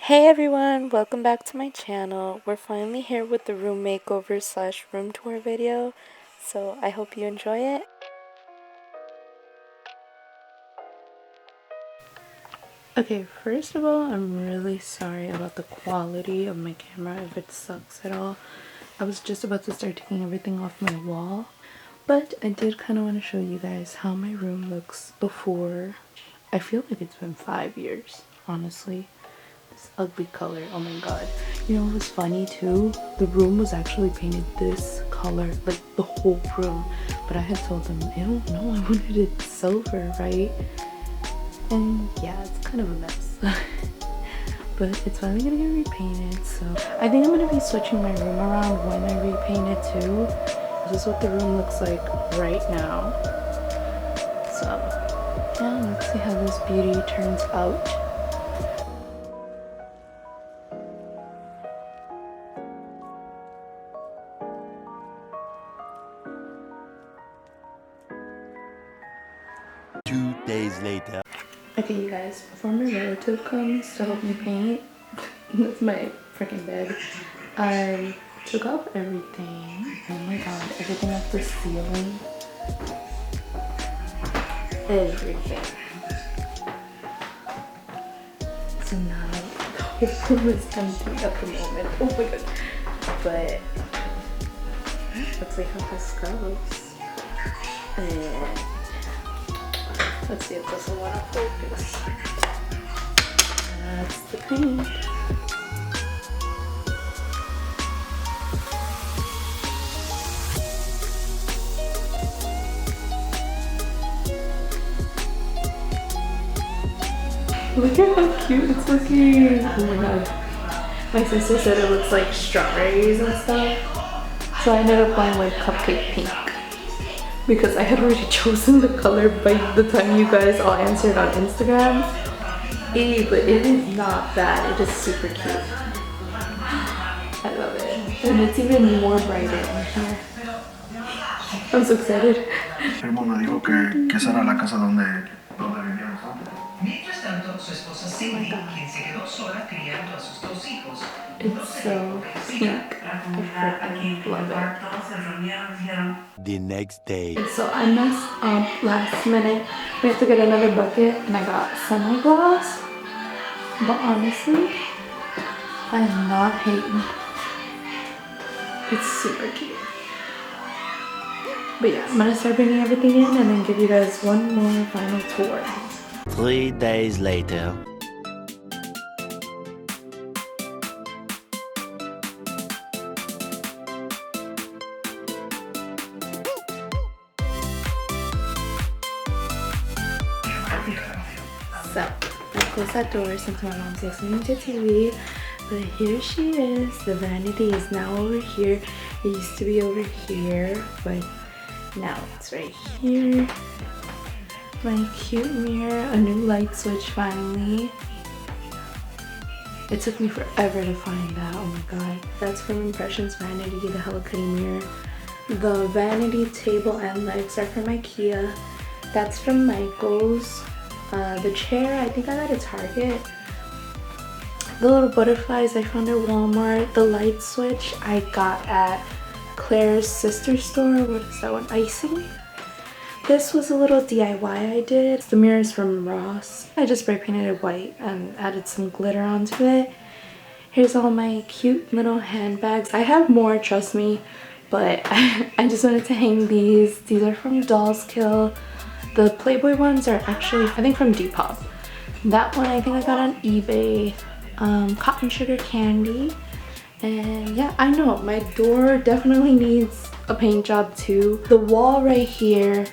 Hey everyone, welcome back to my channel. We're finally here with the room makeover slash room tour video, so I hope you enjoy it. Okay, first of all, I'm really sorry about the quality of my camera if it sucks at all. I was just about to start taking everything off my wall, but I did kind of want to show you guys how my room looks before. I feel like it's been 5 years, honestly. This ugly color, oh my god. You know what was funny too? The room was actually painted this color, like the whole room, but I had told them, I don't know, I wanted it silver, right? And yeah, it's kind of a mess. But it's finally gonna get repainted, so I think I'm gonna be switching my room around when I repaint it too. This is what the room looks like right now. So yeah, let's see how this beauty turns out. Days later. Okay, you guys, before my relative comes to help me paint, that's my freaking bed. I took off everything. Oh my god, everything off the ceiling. Everything. So now the whole room is empty at the moment. Oh my god. But let's see how this goes. And let's see if this will want to focus. That's the paint. Look at how cute it's looking. Oh my god. My sister said it looks like strawberries and stuff. So I ended up going with cupcake pink. Because I had already chosen the color by the time you guys all answered on Instagram. But it is not bad. It is super cute. I love it. And it's even more brighter in here. I'm so excited. Primo me dijo que esa era la casa donde vivíamos antes. Mientras tanto, su esposa Cindy, quien se quedó sola criando a sus dos hijos. It's so pink. I freaking love it. The next day. So I messed up last minute. We have to get another bucket and I got semi-gloss. But honestly, I'm not hating. It's super cute. But yeah, I'm gonna start bringing everything in and then give you guys one more final tour. 3 days later. So, I closed that door since my mom's listening to TV. But here she is. The vanity is now over here. It used to be over here, but now it's right here. My cute mirror, a new light switch finally. It took me forever to find that, oh my god. That's from Impressions Vanity, the Hello Kitty mirror. The vanity table and legs are from IKEA. That's from Michael's. The chair, I think I got at Target. The little butterflies I found at Walmart. The light switch I got at Claire's sister store. What is that one? Icing? This was a little DIY I did. The mirror is from Ross. I just spray painted it white and added some glitter onto it. Here's all my cute little handbags. I have more, trust me, but I just wanted to hang these. These are from Dolls Kill. The Playboy ones are actually, I think, from Depop. That one I think I got on eBay. Cotton sugar candy. And yeah, I know my door definitely needs a paint job too. The wall right here,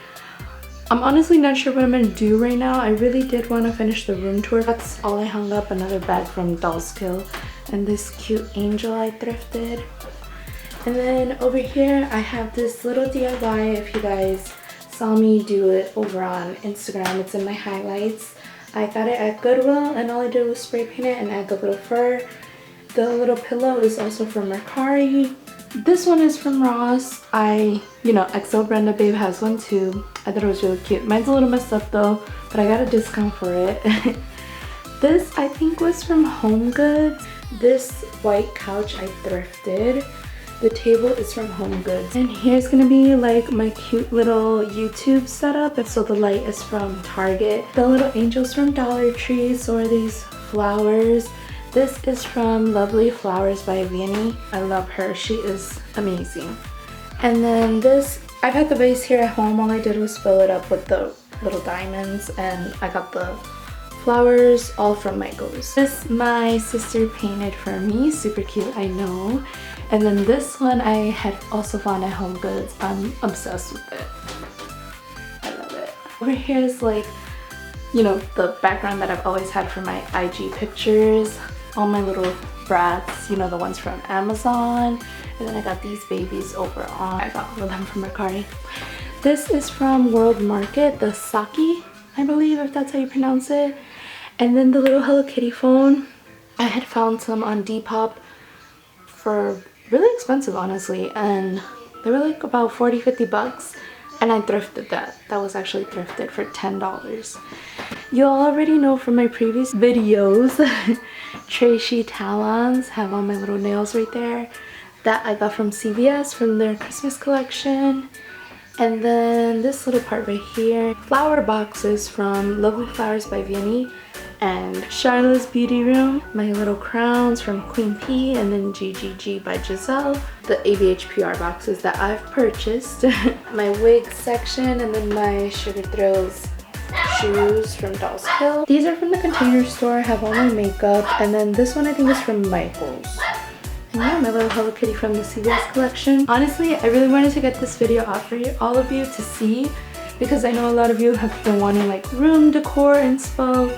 I'm honestly not sure what I'm gonna do right now. I really did want to finish the room tour. That's all I hung up. Another bag from Dolls Kill and this cute angel I thrifted. And then over here I have this little DIY. If you guys saw me do it over on Instagram, it's in my highlights. I got it at Goodwill and all I did was spray paint it and add the little fur. The little pillow is also from Mercari. This one is from Ross. XO Brenda Babe has one too. I thought it was really cute. Mine's a little messed up though, but I got a discount for it. This I think was from Home Goods. This white couch I thrifted. The table is from Home Goods. And here's gonna be like my cute little YouTube setup. And so the light is from Target. The little angels from Dollar Tree. So are these flowers. This is from Lovely Flowers by Vianney. I love her. She is amazing. And then this, I've had the vase here at home. All I did was fill it up with the little diamonds, and I got the flowers all from Michaels. This my sister painted for me. Super cute, I know. And then this one I had also found at Home Goods. I'm obsessed with it. I love it. Over here is like, you know, the background that I've always had for my IG pictures. All my little brats, you know, the ones from Amazon. And then I got these babies over on, I got all of them from Mercari. This is from World Market, the Saki, I believe, if that's how you pronounce it. And then the little Hello Kitty phone. I had found some on Depop for really expensive, honestly, and they were like about 40-50 bucks, and I thrifted that. That was actually thrifted for $10. You already know from my previous videos, Tracey Talons have all my little nails right there. That I got from CVS from their Christmas collection. And then this little part right here, flower boxes from Lovely Flowers by Vianney and Charlotte's Beauty Room. My little crowns from Queen P, and then GGG by Giselle. The ABH PR boxes that I've purchased. My wig section, and then my Sugar Thrills shoes from Dolls Hill. These are from the Container Store. I have all my makeup. And then this one I think is from Michaels. And yeah, my little Hello Kitty from the CVS collection. Honestly, I really wanted to get this video out for all of you to see, because I know a lot of you have been wanting like room decor inspo,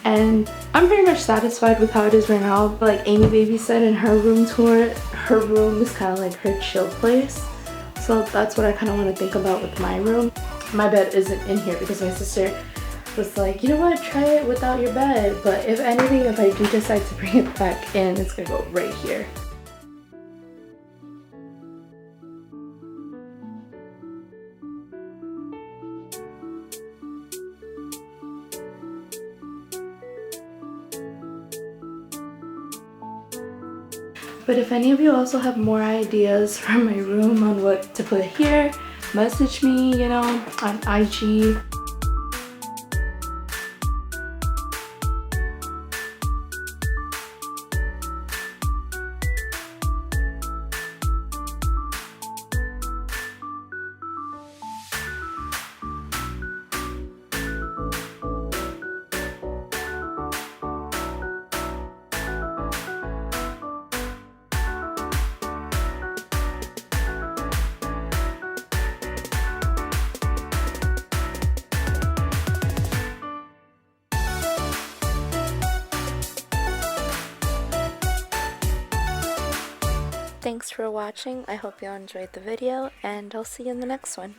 and I'm pretty much satisfied with how it is right now. Like Amy Baby said in her room tour, her room is kind of like her chill place. So that's what I kind of want to think about with my room. My bed isn't in here because my sister was like, you know what, try it without your bed. But if anything, if I do decide to bring it back in, it's gonna go right here. But if any of you also have more ideas for my room on what to put here, message me, you know, on IG. Thanks for watching. I hope you enjoyed the video, and I'll see you in the next one.